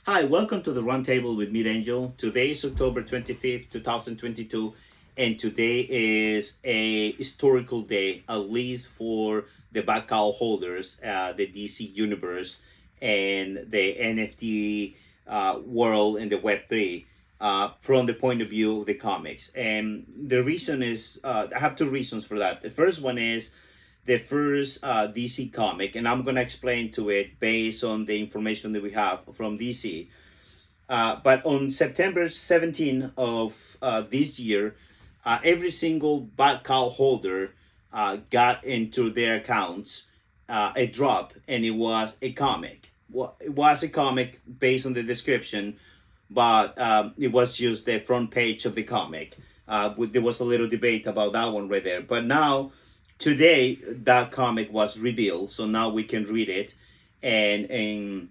Hi, welcome to the Roundtable with Meet Angel. Today is October 25th, 2022, and today is a historical day, at least for the back cow holders, the DC universe, and the NFT world and the Web3 from the point of view of the comics. And the reason is, I have two reasons for that. The first one is the first DC comic, and I'm going to explain to it based on the information that we have from DC. But on September 17 of this year, every single bad cow holder got into their accounts a drop, and it was a comic. Well, it was a comic based on the description, but it was just the front page of the comic. There was a little debate about that one right there. But now, today, that comic was revealed, so now we can read it, and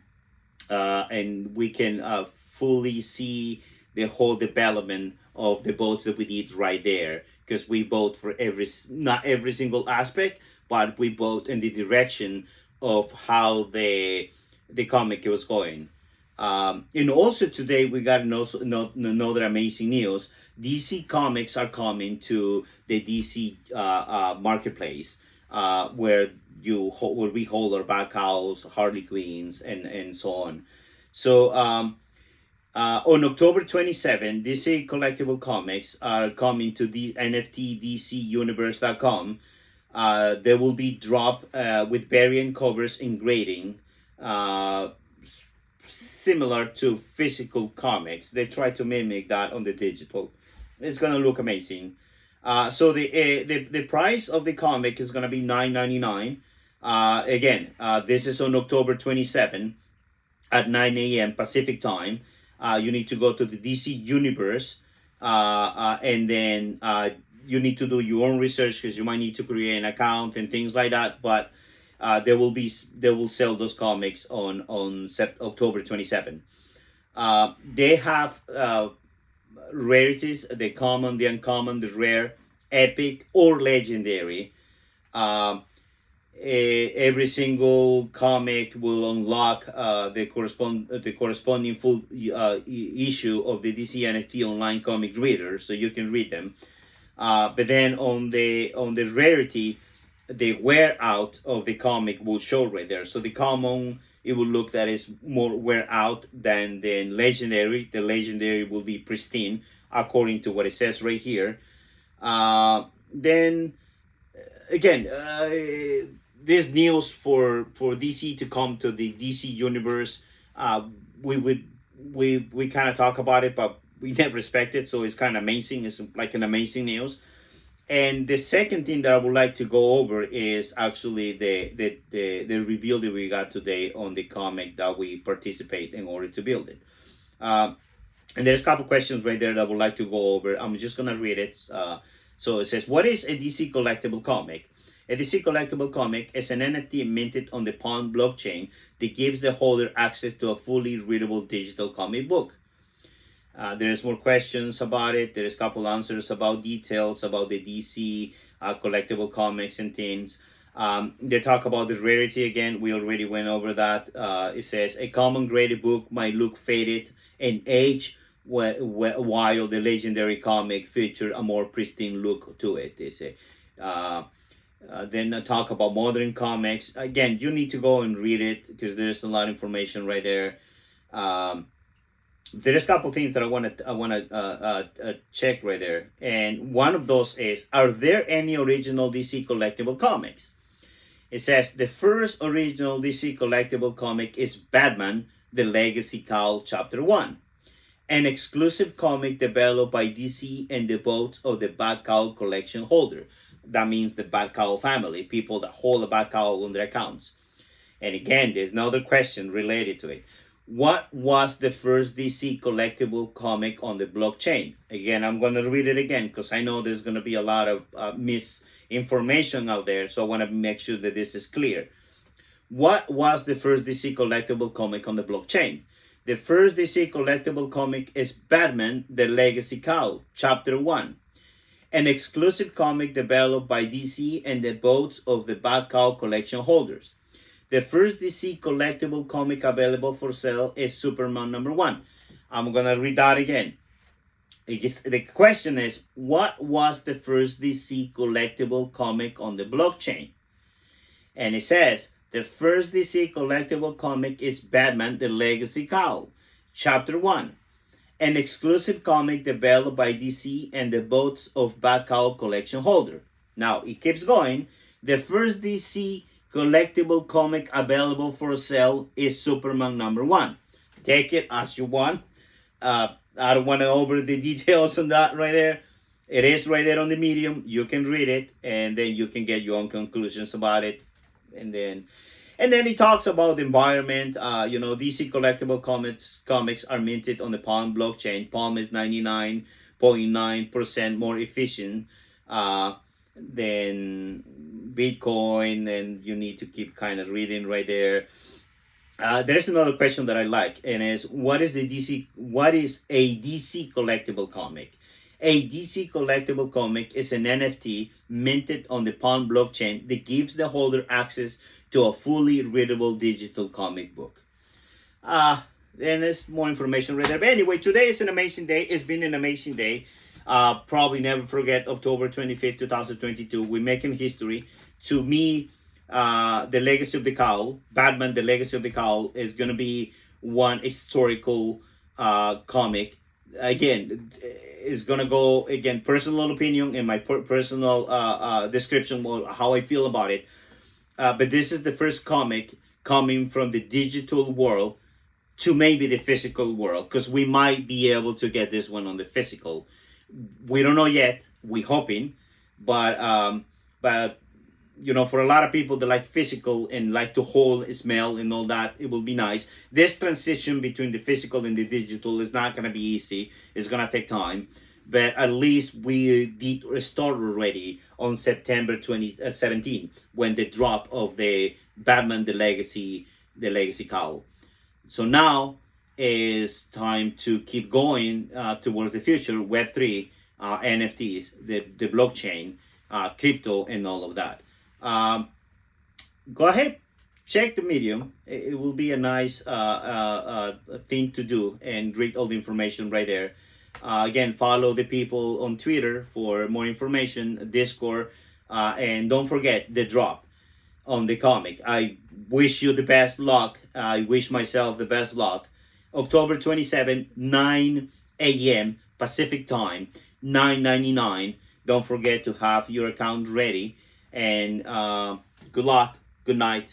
we can fully see the whole development of the votes that we did right there, because we vote for not every single aspect, but we vote in the direction of how the comic was going. And also today we got another amazing news. DC Comics are coming to the DC marketplace, where where we hold our back cows, Harley Queens, and so on. So on October 27, DC Collectible Comics are coming to the NFT DCUniverse.com. They will be dropped with variant covers and grading, similar to physical comics. They try to mimic that on the digital. It's gonna look amazing. So the price of the comic is gonna be $9.99. Again, this is on October 27 at 9 a.m. Pacific time. You need to go to the DC Universe, and then you need to do your own research, because you might need to create an account and things like that. But they will sell those comics on October 27. They have rarities: the common, the uncommon, the rare, epic, or legendary. Every single comic will unlock the corresponding full issue of the DC NFT online comic reader, so you can read them. But then on the rarity, the wear out of the comic will show right there. So the common, it will look that is more wear out than the legendary. The legendary will be pristine according to what it says right here. Then again, this news for DC to come to the DC universe, we kind of talk about it, but we never expect it. So it's kind of amazing. It's like an amazing news. And the second thing that I would like to go over is actually the reveal that we got today on the comic that we participate in order to build it. And there's a couple questions right there that I would like to go over. I'm just gonna read it. So it says, what is a DC collectible comic? A DC collectible comic is an NFT minted on the Pond blockchain that gives the holder access to a fully readable digital comic book. There's more questions about it. There's a couple answers about details about the DC collectible comics and things. They talk about the rarity again. We already went over that. It says a common graded book might look faded and age, while the legendary comic feature a more pristine look to it. They say. Then I talk about modern comics. Again, you need to go and read it, because there's a lot of information right there. There's a couple things that I want to check right there, and one of those is: are there any original DC collectible comics? It says the first original DC collectible comic is Batman: The Legacy Cowl Chapter 1, an exclusive comic developed by DC and the votes of the Bat Cowl collection holder. That means the Bat Cowl family, people that hold a Bat Cowl on their accounts. And again, there's another question related to it. What was the first DC collectible comic on the blockchain? Again, I'm going to read it again, because I know there's going to be a lot of misinformation out there. So I want to make sure that this is clear. What was the first DC collectible comic on the blockchain? The first DC collectible comic is Batman: The Legacy Cowl, Chapter 1, an exclusive comic developed by DC and the votes of the Bat Cowl collection holders. The first DC collectible comic available for sale is Superman #1. I'm gonna read that again. The question is, what was the first DC collectible comic on the blockchain? And it says, the first DC collectible comic is Batman: The Legacy Cowl, Chapter 1, an exclusive comic developed by DC and the votes of Batcowl collection holder. Now, it keeps going. The first DC collectible comic available for sale is Superman #1. Take it as you want. I don't want to over the details on that right there. It is right there on the Medium. You can read it, and then you can get your own conclusions about it. And then he talks about the environment. DC Collectible comics are minted on the Palm blockchain. Palm is 99.9% more efficient than Bitcoin, and you need to keep kind of reading right there. There's another question that I like, and is what is a DC collectible comic? A DC collectible comic is an NFT minted on the Palm blockchain that gives the holder access to a fully readable digital comic book. And there's more information right there. But anyway, today is an amazing day. It's been an amazing day. Probably never forget October 25th, 2022. We're making history. To me, The Legacy of the Cowl, Batman: The Legacy of the Cowl, is going to be one historical comic. Again, it's going to go, again, personal opinion and my personal description of how I feel about it. But this is the first comic coming from the digital world to maybe the physical world, because we might be able to get this one on the physical. We don't know yet. We're hoping, but for a lot of people that like physical and like to hold, smell, and all that, it will be nice. This transition between the physical and the digital is not going to be easy. It's going to take time. But at least we did start already on September 2017 when the drop of the Batman: The Legacy Cowl. So now is time to keep going towards the future, Web3, NFTs, the blockchain, crypto, and all of that. Go ahead, check the Medium. It will be a nice thing to do, and read all the information right there. Again, follow the people on Twitter for more information, Discord, and don't forget the drop on the comic. I wish you the best luck. I wish myself the best luck. October 27, 9 a.m. Pacific time, $9.99. Don't forget to have your account ready. And good luck, good night.